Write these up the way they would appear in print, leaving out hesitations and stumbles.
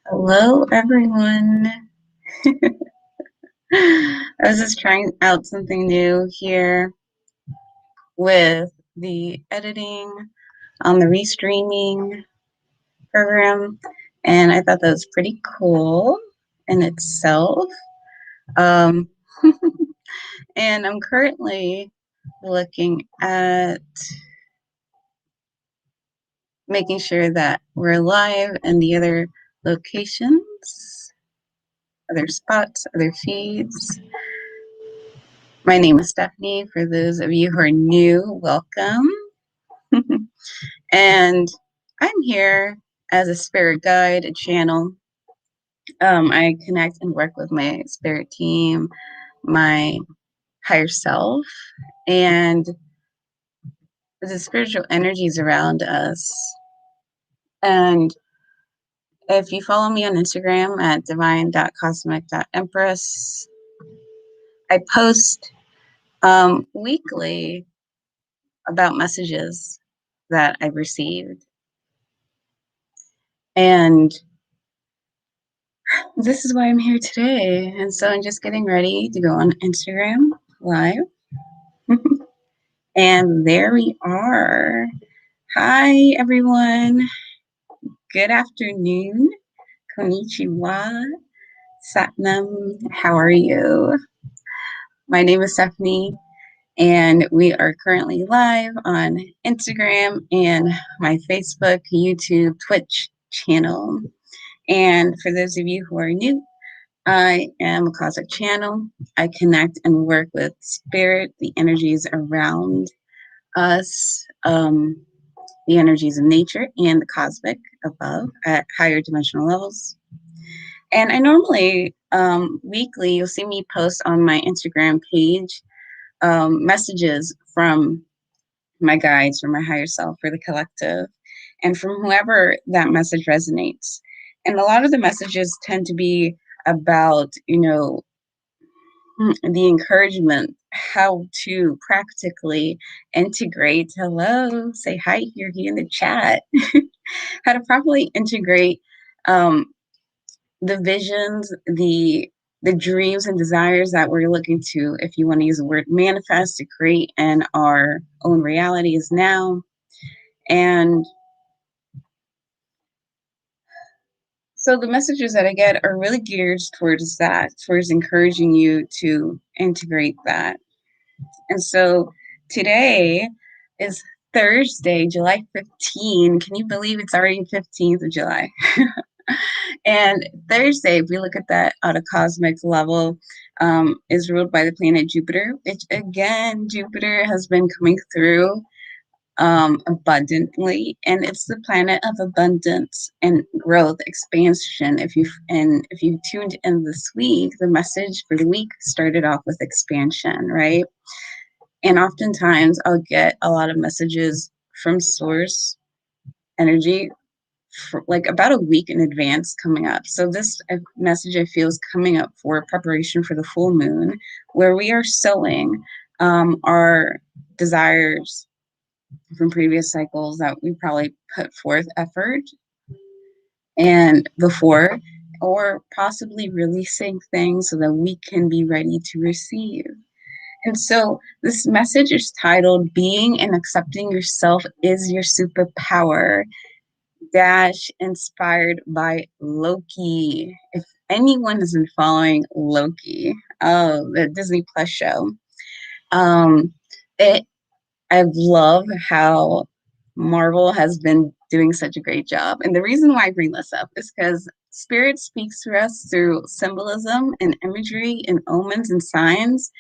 Hello, everyone. I was just trying out something new here with the editing on the restreaming program, and I thought that was pretty cool in itself. Um, and I'm currently looking at making sure that we're live in the other locations, other spots, other feeds. My name is Stephanie. For those of you who are new, welcome. And I'm here as a spirit guide, a channel. I connect and work with my spirit team, my higher self, and the spiritual energies around us. And if you follow me on Instagram at divine.cosmic.empress, I post weekly about messages that I've received. And this is why I'm here today. And so I'm just getting ready to go on Instagram live. And there we are. Hi, everyone. Good afternoon. Konnichiwa. Satnam. How are you? My name is Stephanie, and we are currently live on Instagram and my Facebook, YouTube, Twitch channel. And for those of you who are new, I am a cosmic channel. I connect and work with spirit, the energies around us, the energies of nature and the cosmic above at higher dimensional levels. And I normally, weekly, you'll see me post on my Instagram page messages from my guides, from my higher self, for the collective, and from whoever that message resonates. And a lot of the messages tend to be about, the encouragement, how to practically integrate. Hello, say hi here in the chat. How to properly integrate the visions, the dreams and desires that we're looking to, if you want to use the word manifest, to create in our own realities now. And so the messages that I get are really geared towards that, towards encouraging you to integrate that. And so today is Thursday, July 15. Can you believe it's already 15th of July? And Thursday, if we look at that at a cosmic level, is ruled by the planet Jupiter, which again, Jupiter has been coming through abundantly, and it's the planet of abundance and growth, expansion. If you tuned in this week, the message for the week started off with expansion, right? And oftentimes I'll get a lot of messages from source energy for like about a week in advance coming up. So this message I feel is coming up for preparation for the full moon, where we are sowing our desires from previous cycles that we probably put forth effort and before, or possibly releasing things so that we can be ready to receive. And so this message is titled Being and Accepting Yourself is Your Superpower, dash inspired by Loki. If anyone has been following Loki, the Disney Plus show, it I love how Marvel has been doing such a great job. And the reason why I bring this up is because Spirit speaks to us through symbolism and imagery and omens and signs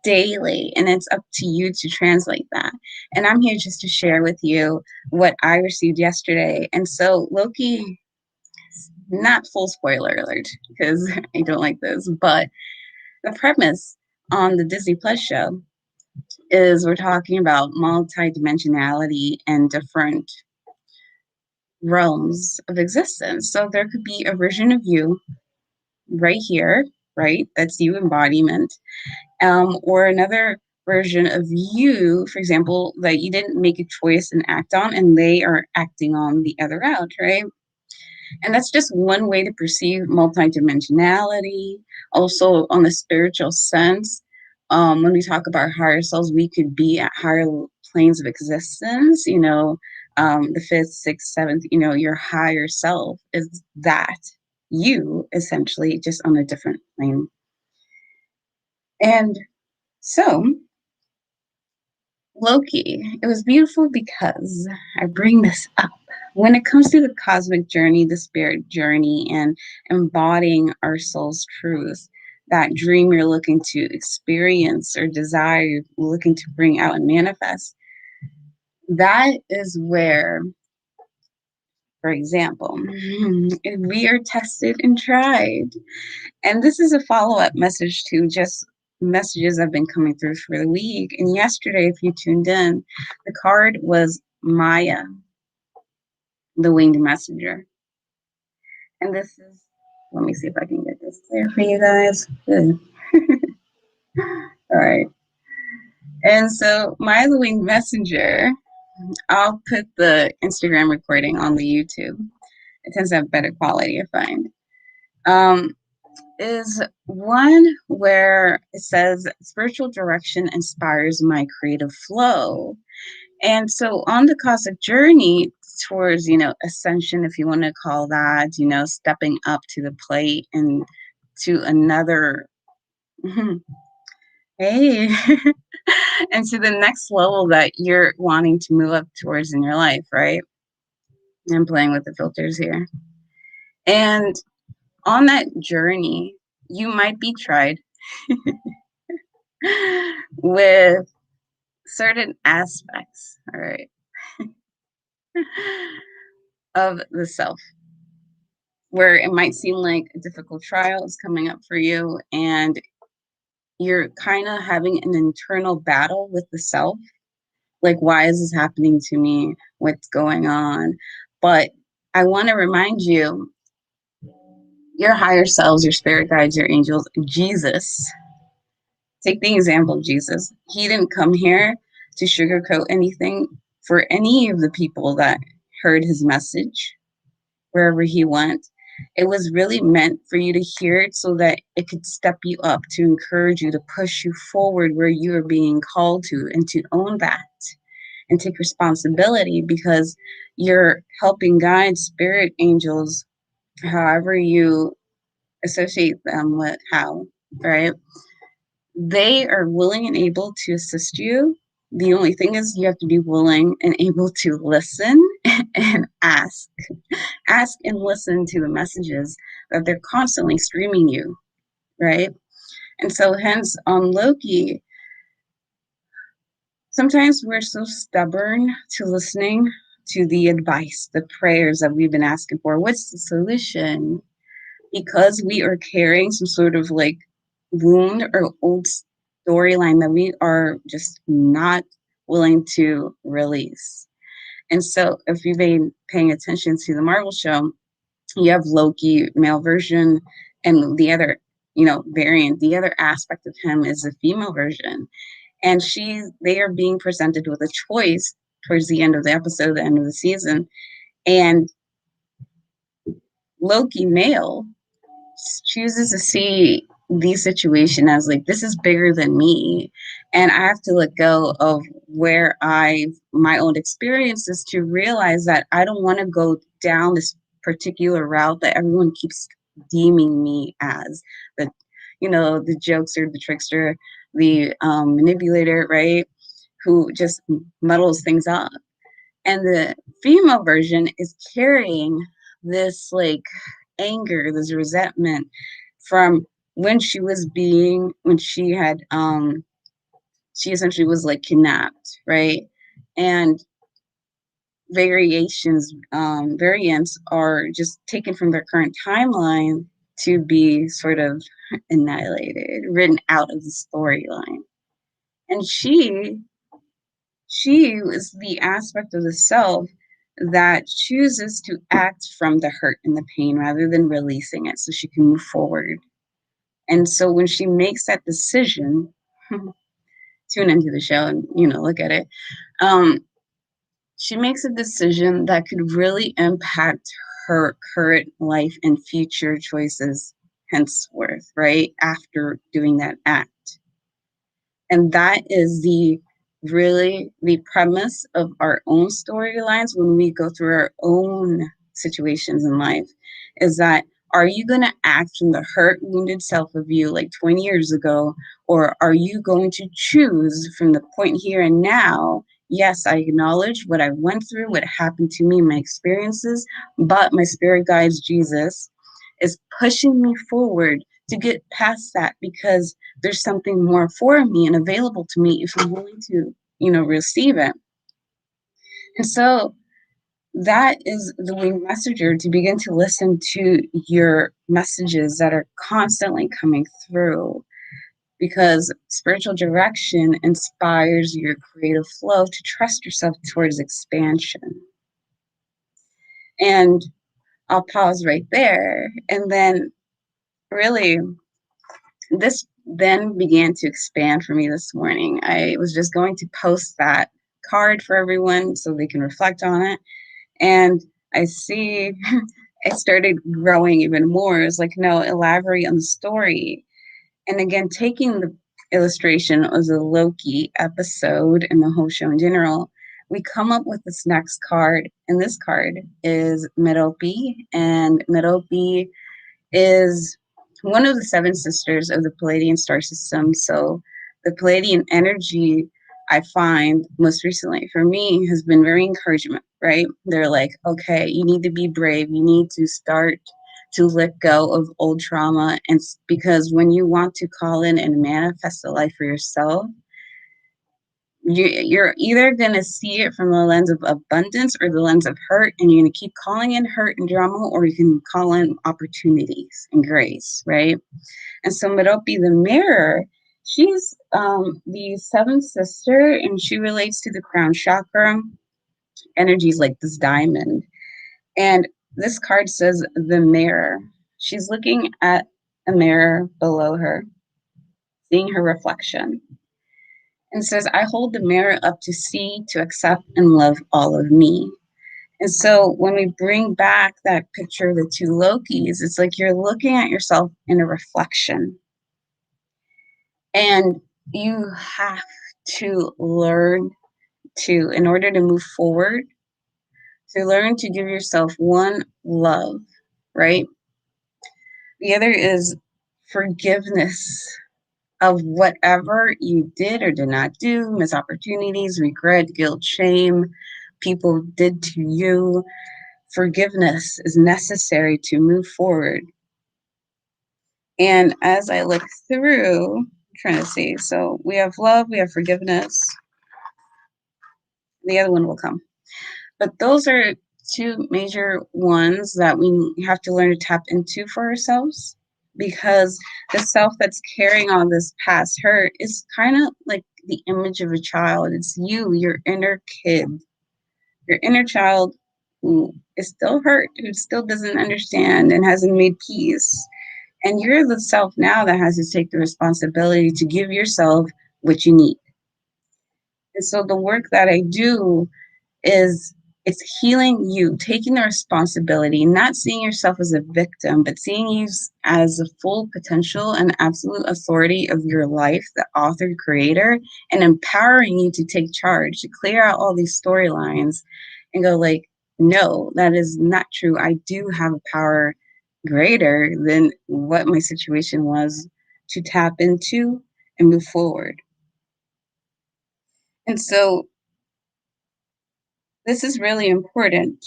daily, and it's up to you to translate that. And I'm here just to share with you what I received yesterday. And so Loki, not full spoiler alert because I don't like this, but the premise on the Disney Plus show is we're talking about multidimensionality and different realms of existence. So there could be a version of you right here, right? That's you embodiment, or another version of you, for example, that you didn't make a choice and act on, and they are acting on the other route, right? And that's just one way to perceive multidimensionality. Also, on the spiritual sense, when we talk about higher selves, we could be at higher planes of existence. The fifth, sixth, seventh. Your higher self is that you essentially just on a different plane. And so Loki, it was beautiful because I bring this up. When it comes to the cosmic journey, the spirit journey, and embodying our soul's truth, that dream you're looking to experience or desire you're looking to bring out and manifest, that is where, for example, we are tested and tried. And this is a follow-up message to just messages I've been coming through for the week. And yesterday, if you tuned in, the card was Maya, the winged messenger. And this is, let me see if I can get this clear for you guys. Good. All right. And so Maya, the winged messenger, I'll put the Instagram recording on the YouTube. It tends to have better quality, I find. Is one where it says spiritual direction inspires my creative flow. And so on the cosmic journey towards, ascension, if you want to call that, stepping up to the plate and to another, hey, and to the next level that you're wanting to move up towards in your life, right? I'm playing with the filters here. And on that journey, you might be tried with certain aspects, all right, of the self, where it might seem like a difficult trial is coming up for you, and you're kind of having an internal battle with the self. Like, why is this happening to me? What's going on? But I want to remind you, your higher selves, your spirit guides, your angels, Jesus. Take the example of Jesus. He didn't come here to sugarcoat anything for any of the people that heard his message wherever he went. It was really meant for you to hear it so that it could step you up, to encourage you, to push you forward where you are being called to, and to own that and take responsibility, because you're helping guide spirit angels, however you associate them with how, right? They are willing and able to assist you. The only thing is you have to be willing and able to listen and ask. Ask and listen to the messages that they're constantly streaming you, right? And so hence on Loki, sometimes we're so stubborn to listening to the advice, the prayers that we've been asking for. What's the solution? Because we are carrying some sort of like wound or old storyline that we are just not willing to release. And so if you've been paying attention to the Marvel show, you have Loki, male version, and the other, variant, the other aspect of him is the female version. And they are being presented with a choice towards the end of the episode, the end of the season. And Loki, male, chooses to see the situation as like, this is bigger than me, and I have to let go of my own experiences to realize that I don't want to go down this particular route that everyone keeps deeming me as the jokester, the trickster, the manipulator, right, who just muddles things up. And the female version is carrying this like anger, this resentment from when she essentially was like kidnapped, right? And variants are just taken from their current timeline to be sort of annihilated, written out of the storyline. And she is the aspect of the self that chooses to act from the hurt and the pain rather than releasing it so she can move forward. And so when she makes that decision, tune into the show and look at it. Um, she makes a decision that could really impact her current life and future choices henceforth, right? After doing that act. And that is the premise of our own storylines when we go through our own situations in life, is that, are you going to act from the hurt, wounded self of you like 20 years ago, or are you going to choose from the point here and now? Yes, I acknowledge what I went through, what happened to me, my experiences, but my spirit guides, Jesus, is pushing me forward to get past that, because there's something more for me and available to me if I'm willing to, receive it. And so that is the winged messenger, to begin to listen to your messages that are constantly coming through, because spiritual direction inspires your creative flow to trust yourself towards expansion. And I'll pause right there. And then really, this then began to expand for me this morning. I was just going to post that card for everyone so they can reflect on it. And I see it started growing even more. It's like, no, elaborate on the story. And again, taking the illustration of the Loki episode and the whole show in general, we come up with this next card. And this card is Merope. And Merope is one of the seven sisters of the Palladian star system. So the Palladian energy, I find most recently for me, has been very encouragement, right? They're like, okay, you need to be brave. You need to start to let go of old trauma. And because when you want to call in and manifest a life for yourself, you're either going to see it from the lens of abundance or the lens of hurt, and you're going to keep calling in hurt and drama, or you can call in opportunities and grace, right? And so Merope, the mirror, she's the seventh sister, and she relates to the crown chakra. Energy's like this diamond. And this card says the mirror. She's looking at a mirror below her, seeing her reflection, and says, I hold the mirror up to see, to accept, and love all of me. And so when we bring back that picture of the two Lokis, it's like you're looking at yourself in a reflection. And you have to learn to, in order to move forward, to learn to give yourself one, love, right? The other is forgiveness of whatever you did or did not do, missed opportunities, regret, guilt, shame, people did to you. Forgiveness is necessary to move forward. And as I look through, I'm trying to see, so we have love, we have forgiveness. The other one will come. But those are two major ones that we have to learn to tap into for ourselves, because the self that's carrying on this past hurt is kind of like the image of a child. It's you, your inner kid, your inner child who is still hurt, who still doesn't understand and hasn't made peace. And you're the self now that has to take the responsibility to give yourself what you need. And so the work that I do is, it's healing you, taking the responsibility, not seeing yourself as a victim, but seeing you as the full potential and absolute authority of your life, the author, creator, and empowering you to take charge, to clear out all these storylines and go like, no, that is not true. I do have a power greater than what my situation was to tap into and move forward. And so this is really important,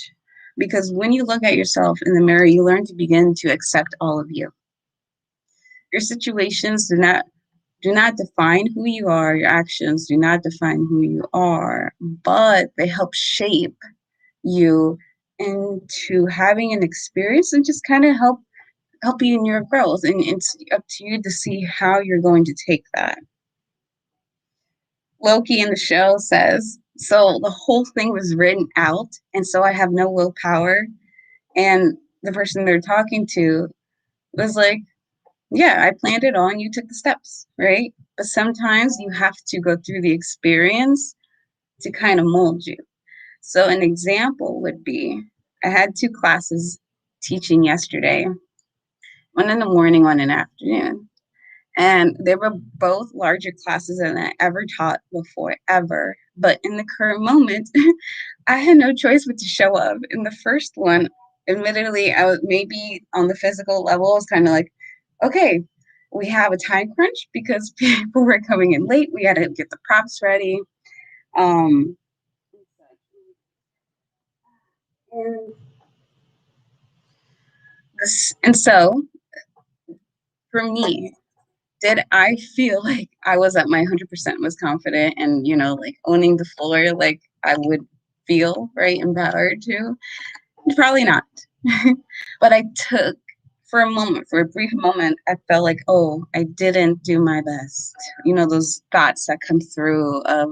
because when you look at yourself in the mirror, you learn to begin to accept all of you. Your situations do not define who you are. Your actions do not define who you are, but they help shape you into having an experience and just kind of help help you in your growth. And it's up to you to see how you're going to take that. Loki in the show says, so the whole thing was written out, and so I have no willpower. And the person they're talking to was like, yeah, I planned it all and you took the steps, right? But sometimes you have to go through the experience to kind of mold you. So an example would be, I had two classes teaching yesterday, one in the morning, one in the afternoon. And they were both larger classes than I ever taught before, ever. But in the current moment, I had no choice but to show up. In the first one, admittedly, I was maybe on the physical level, I was kind of like, okay, we have a time crunch because people were coming in late. We had to get the props ready. Um, and, and so for me, did I feel like I was at my 100% was confident and, like owning the floor like I would feel, right, empowered to? Probably not. But I took, for a moment, for a brief moment, I felt like, oh, I didn't do my best. Those thoughts that come through of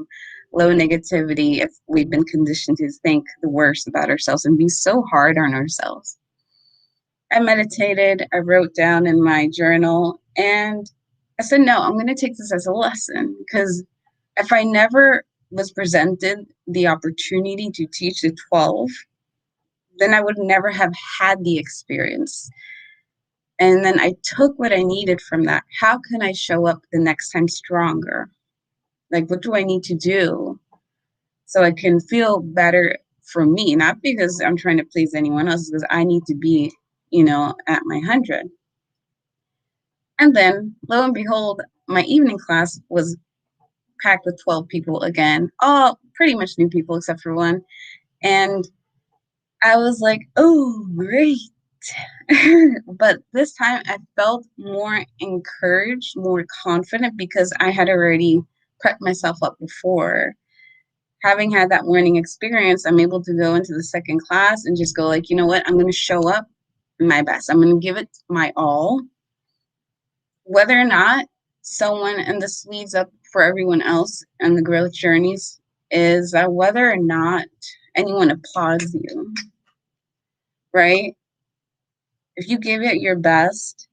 low negativity if we've been conditioned to think the worst about ourselves and be so hard on ourselves. I meditated, I wrote down in my journal, and I said, no, I'm going to take this as a lesson because if I never was presented the opportunity to teach the 12, then I would never have had the experience. And then I took what I needed from that. How can I show up the next time stronger? Like, what do I need to do so I can feel better for me? Not because I'm trying to please anyone else, because I need to be, at my 100. And then, lo and behold, my evening class was packed with 12 people again, all pretty much new people except for one. And I was like, oh, great. But this time I felt more encouraged, more confident because I had already prepped myself up before. Having had that learning experience, I'm able to go into the second class and just go like, you know what, I'm going to show up my best. I'm going to give it my all. Whether or not someone, and this leads up for everyone else and the growth journeys, is whether or not anyone applauds you, right? If you give it your best,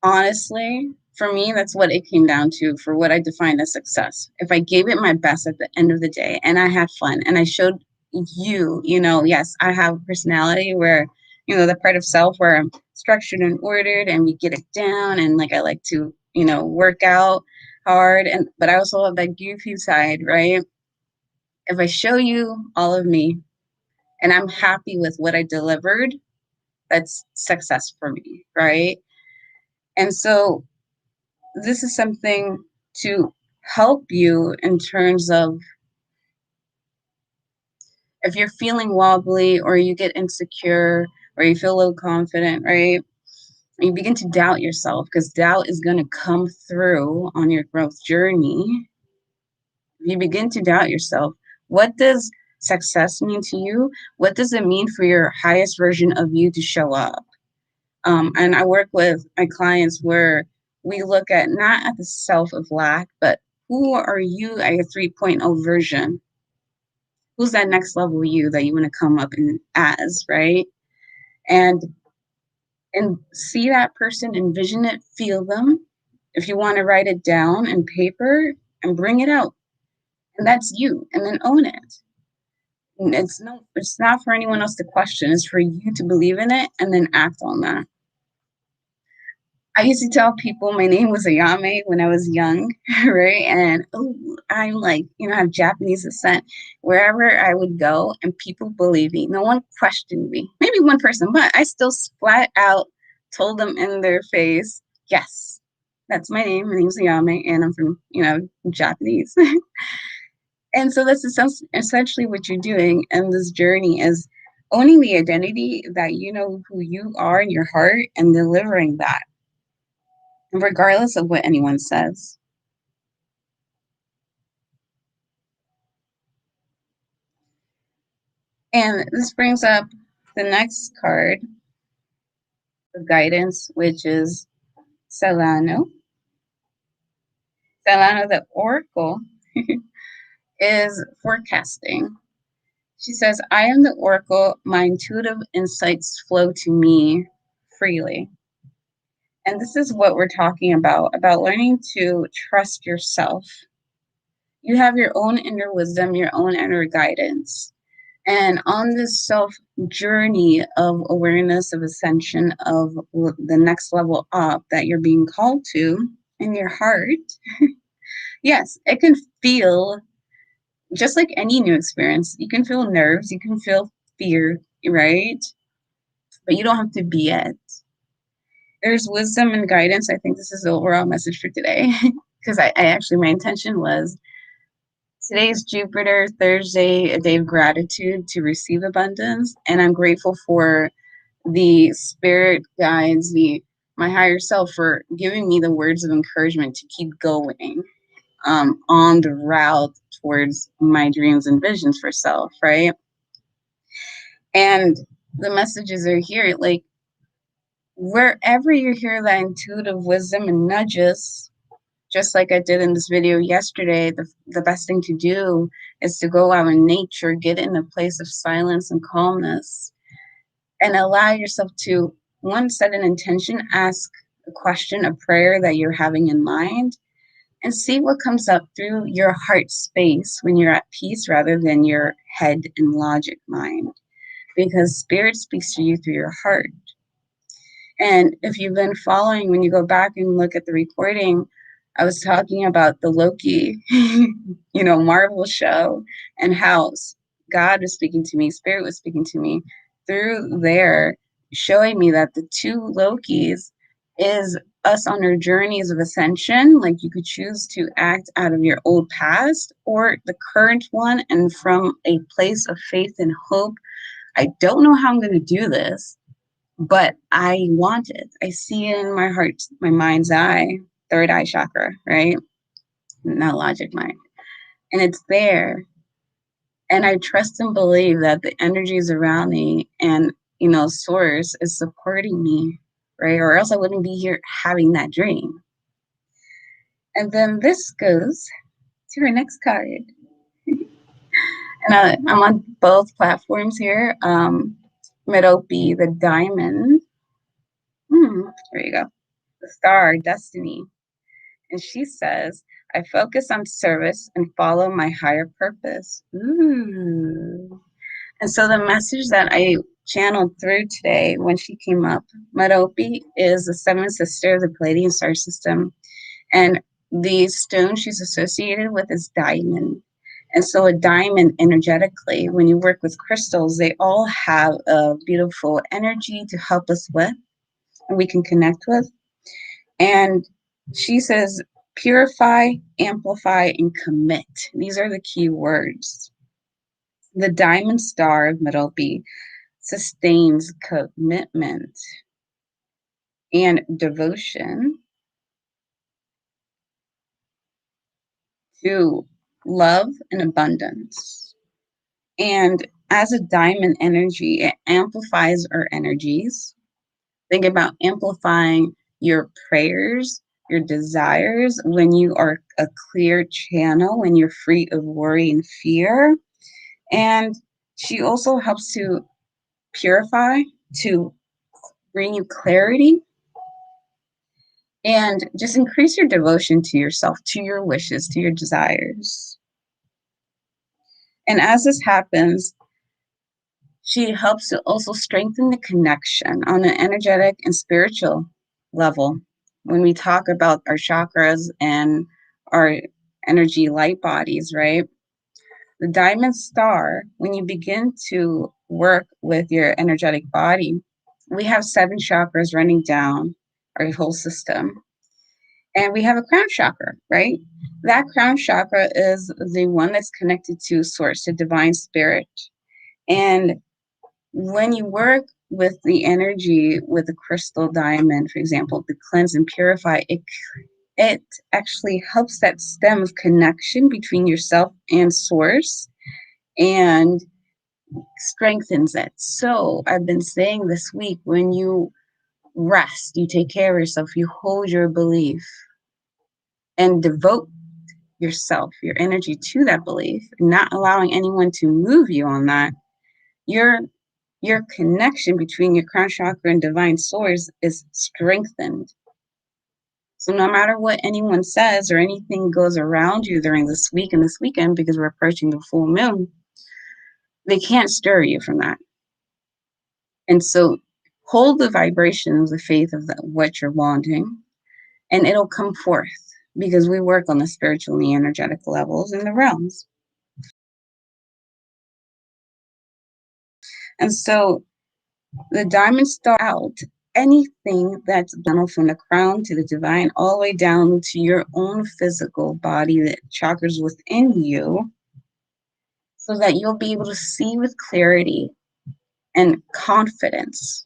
honestly, for me, that's what it came down to for what I define as success. If I gave it my best at the end of the day and I had fun and I showed you, yes, I have a personality where, the part of self where I'm structured and ordered and we get it down and like I like to, work out hard. But I also have that goofy side, right? If I show you all of me and I'm happy with what I delivered, that's success for me, right? And so this is something to help you in terms of if you're feeling wobbly or you get insecure or you feel low confident, right? You begin to doubt yourself because doubt is going to come through on your growth journey. If you begin to doubt yourself, what does success mean to you? What does it mean for your highest version of you to show up? And I work with my clients where we look at not at the self of lack, but who are you at your 3.0 version? Who's that next level you that you want to come up in as, right? And see that person, envision it, feel them. If you want to write it down in paper and bring it out, and that's you, and then own it. And it's not for anyone else to question. It's for you to believe in it and then act on that. I used to tell people my name was Ayame when I was young, right? And I'm like, I have Japanese descent. Wherever I would go, and people believe me. No one questioned me. Maybe one person, but I still flat out told them in their face, yes, that's my name. My name's Ayame, and I'm from, Japanese. And so that's essentially what you're doing. And this journey is owning the identity that you know who you are in your heart and delivering that regardless of what anyone says. And this brings up the next card, the guidance, which is Celano. Celano, the oracle, is forecasting. She says, I am the oracle. My intuitive insights flow to me freely. And this is what we're talking about learning to trust yourself. You have your own inner wisdom, your own inner guidance. And on this self journey of awareness, of ascension, of the next level up that you're being called to in your heart, yes, it can feel just like any new experience. You can feel nerves, you can feel fear, right? But you don't have to be it. There's wisdom and guidance. I think this is the overall message for today. Because I actually, my intention was today's Jupiter, Thursday, a day of gratitude to receive abundance. And I'm grateful for the spirit guides, my higher self for giving me the words of encouragement to keep going on the route towards my dreams and visions for self, right? And the messages are here, like wherever you hear that intuitive wisdom and nudges, just like I did in this video yesterday, the best thing to do is to go out in nature, get in a place of silence and calmness, and allow yourself to, one, set an intention, ask a question, a prayer that you're having in mind, and see what comes up through your heart space when you're at peace rather than your head and logic mind. Because spirit speaks to you through your heart. And if you've been following, when you go back and look at the recording, I was talking about the Loki, Marvel show, and how God was speaking to me, Spirit was speaking to me through there, showing me that the two Lokis is us on our journeys of ascension. Like you could choose to act out of your old past or the current one, and from a place of faith and hope. I don't know how I'm going to do this, but I want it. I see it in my heart, my mind's eye, third eye chakra, right? Not logic mind. And it's there. And I trust and believe that the energies around me and, source is supporting me, right? Or else I wouldn't be here having that dream. And then this goes to our next card. And I'm on both platforms here. Merope, the diamond. There you go. The star, destiny. And she says, I focus on service and follow my higher purpose. Ooh. And so the message that I channeled through today when she came up, Merope is the seventh sister of the Palladian star system. And the stone she's associated with is diamond. And so a diamond energetically, when you work with crystals, they all have a beautiful energy to help us with, and we can connect with. And she says, purify, amplify, and commit. These are the key words. The diamond star of Merope sustains commitment and devotion to love and abundance. And as a diamond energy, it amplifies our energies. Think about amplifying your prayers, your desires when you are a clear channel, when you're free of worry and fear. And she also helps to purify, to bring you clarity, and just increase your devotion to yourself, to your wishes, to your desires. And as this happens, she helps to also strengthen the connection on an energetic and spiritual level. When we talk about our chakras and our energy light bodies, right? The diamond star, when you begin to work with your energetic body, we have 7 chakras running down our whole system. And we have a crown chakra, right? That crown chakra is the one that's connected to source, to divine spirit. And when you work with the energy with the crystal diamond, for example, to cleanse and purify, it actually helps that stem of connection between yourself and source and strengthens it. So I've been saying this week, when you rest, you take care of yourself, you hold your belief and devote yourself, your energy to that belief, not allowing anyone to move you on that, your connection between your crown chakra and divine source is strengthened. So no matter what anyone says or anything goes around you during this week and this weekend, because we're approaching the full moon, they can't stir you from that. And so hold the vibration of the faith of what you're wanting, and it'll come forth, because we work on the spiritual and the energetic levels in the realms. And so the diamond star out anything that's done from the crown to the divine, all the way down to your own physical body, the chakras within you, so that you'll be able to see with clarity and confidence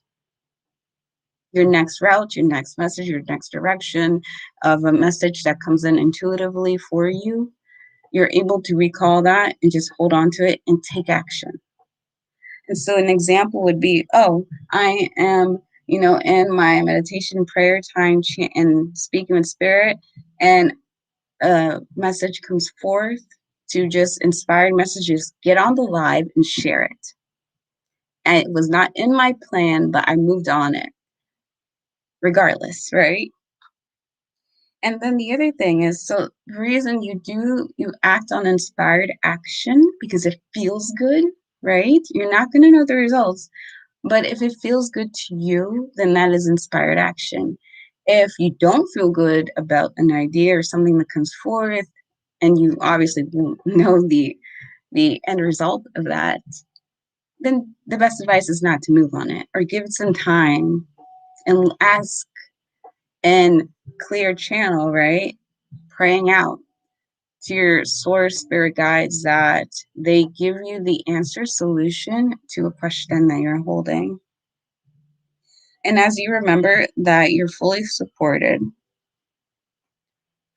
your next route, your next message, your next direction of a message that comes in intuitively for you. You're able to recall that and just hold on to it and take action. And so an example would be, oh, I am, in my meditation prayer time and speaking with spirit, and a message comes forth to just inspired messages, get on the live and share it. And it was not in my plan, but I moved on it regardless, right? And then the other thing is, so the reason you act on inspired action because it feels good, right? You're not going to know the results, but if it feels good to you, then that is inspired action. If you don't feel good about an idea or something that comes forth, and you obviously don't know the end result of that, then the best advice is not to move on it, or give it some time and ask and clear channel, right? Praying out to your source spirit guides that they give you the answer solution to a question that you're holding. And as you remember that you're fully supported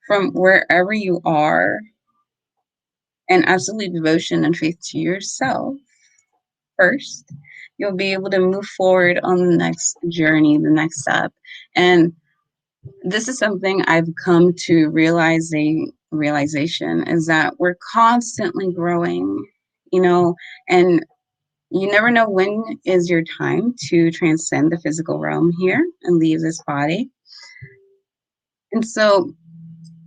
from wherever you are, and absolute devotion and faith to yourself first, you'll be able to move forward on the next journey, the next step. And this is something I've come to realization is that we're constantly growing, and you never know when is your time to transcend the physical realm here and leave this body. And so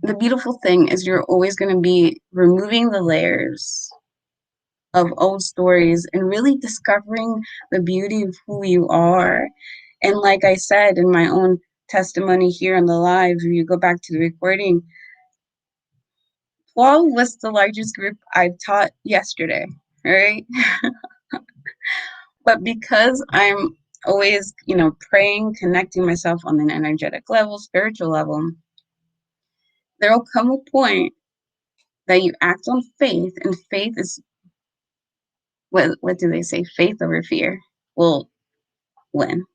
the beautiful thing is you're always going to be removing the layers of old stories and really discovering the beauty of who you are. And like I said in my own testimony here on the live, if you go back to the recording, 12 was the largest group I taught yesterday, right? But because I'm always, praying, connecting myself on an energetic level, spiritual level, there'll come a point that you act on faith, and faith is, what do they say? Faith over fear will win.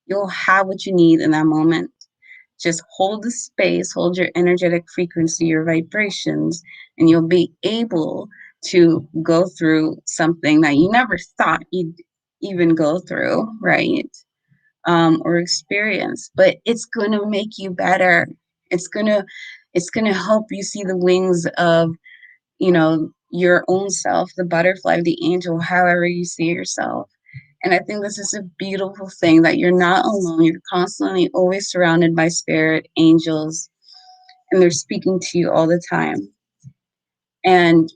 You'll have what you need in that moment. Just hold the space, hold your energetic frequency, your vibrations, and you'll be able to go through something that you never thought you'd even go through, right? Or experience, but it's going to make you better. It's going to help you see the wings of, your own self, the butterfly, the angel, however you see yourself. And I think this is a beautiful thing, that you're not alone. You're constantly always surrounded by spirit, angels, and they're speaking to you all the time. And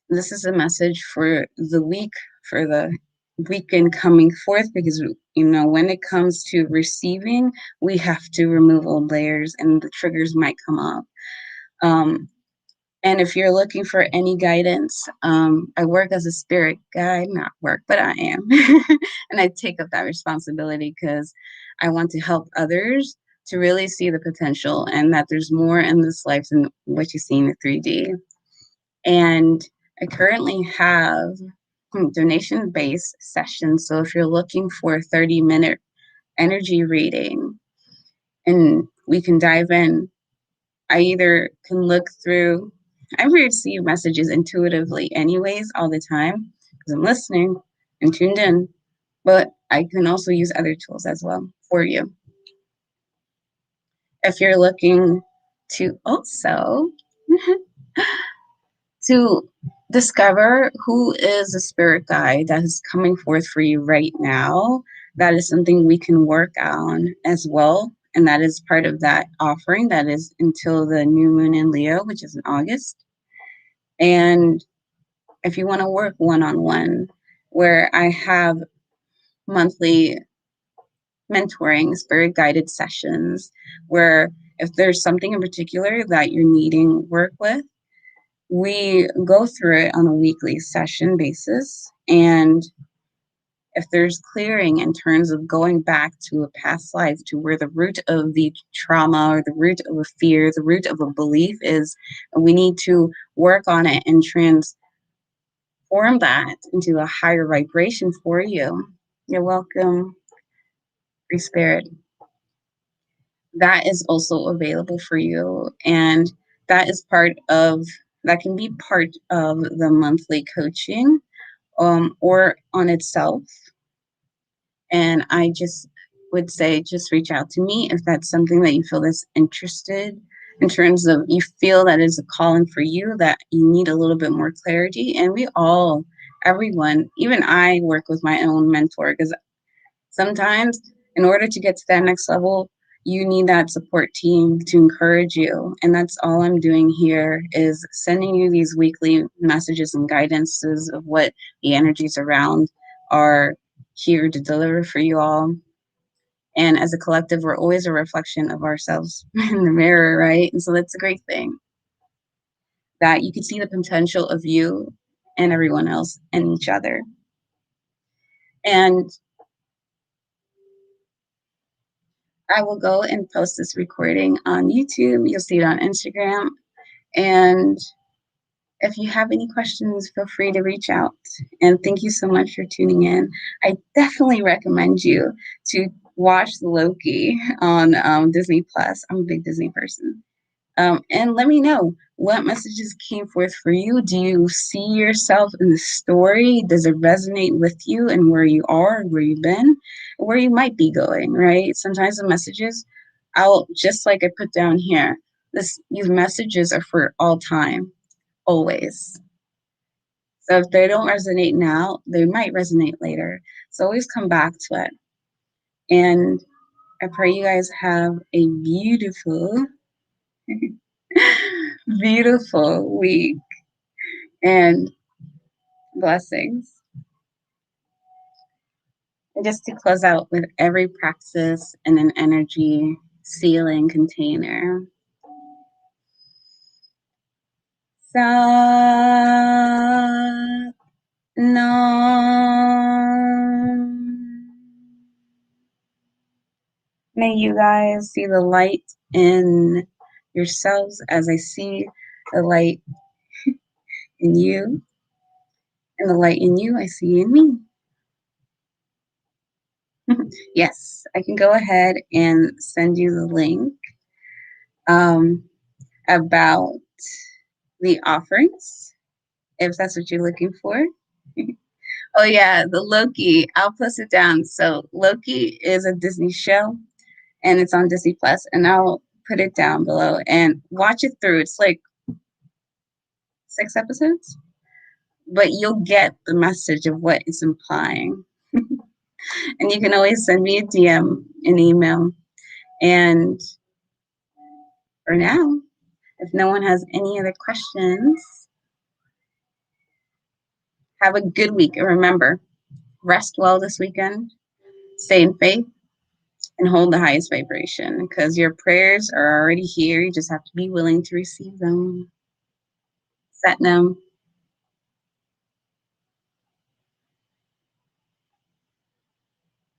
this is a message for the week, for the weekend coming forth, because, when it comes to receiving, we have to remove old layers and the triggers might come up. And if you're looking for any guidance, I work as a spirit guide, not work, but I am. And I take up that responsibility because I want to help others to really see the potential and that there's more in this life than what you see in the 3D. And I currently have donation-based sessions. So if you're looking for a 30-minute energy reading and we can dive in, I either can look through, I receive messages intuitively anyways all the time because I'm listening and tuned in, but I can also use other tools as well for you. If you're looking to also to discover who is a spirit guide that is coming forth for you right now, that is something we can work on as well. And that is part of that offering that is until the new moon in Leo, which is in August. And if you want to work one-on-one, where I have monthly mentoring, spirit guided sessions, where if there's something in particular that you're needing work with, we go through it on a weekly session basis. And if there's clearing in terms of going back to a past life, to where the root of the trauma or the root of a fear, the root of a belief is, we need to work on it and transform that into a higher vibration for you. You're welcome, Free Spirit. That is also available for you. And that is that can be part of the monthly coaching or on itself. And I just would say, just reach out to me if that's something that you feel is interested in terms of you feel that is a calling for you, that you need a little bit more clarity. And everyone, even I work with my own mentor, because sometimes in order to get to that next level, you need that support team to encourage you. And that's all I'm doing here, is sending you these weekly messages and guidances of what the energies around are here to deliver for you all. And as a collective, we're always a reflection of ourselves in the mirror, right? And so that's a great thing, that you can see the potential of you and everyone else and each other. And I will go and post this recording on YouTube. You'll see it on Instagram. And if you have any questions, feel free to reach out. And thank you so much for tuning in. I definitely recommend you to watch Loki on Disney Plus. I'm a big Disney person. And let me know what messages came forth for you. Do you see yourself in the story? Does it resonate with you and where you are, where you've been, where you might be going, right? Sometimes the messages, just like I put down here, these messages are for all time, always. So if they don't resonate now, they might resonate later. So always come back to it. And I pray you guys have a beautiful beautiful week and blessings. And just to close out with every practice in an energy sealing container. Sa no. May you guys see the light in yourselves as I see the light in you. And the light in you, I see in me. Yes, I can go ahead and send you the link about the offerings, if that's what you're looking for. Oh yeah, the Loki, I'll post it down. So Loki is a Disney show and it's on Disney Plus, and I'll put it down below and watch it through. It's like 6 episodes, but you'll get the message of what it's implying. And you can always send me a DM, an email. And for now, if no one has any other questions, have a good week. And remember, rest well this weekend, stay in faith, and hold the highest vibration, because your prayers are already here. You just have to be willing to receive them. Satnam.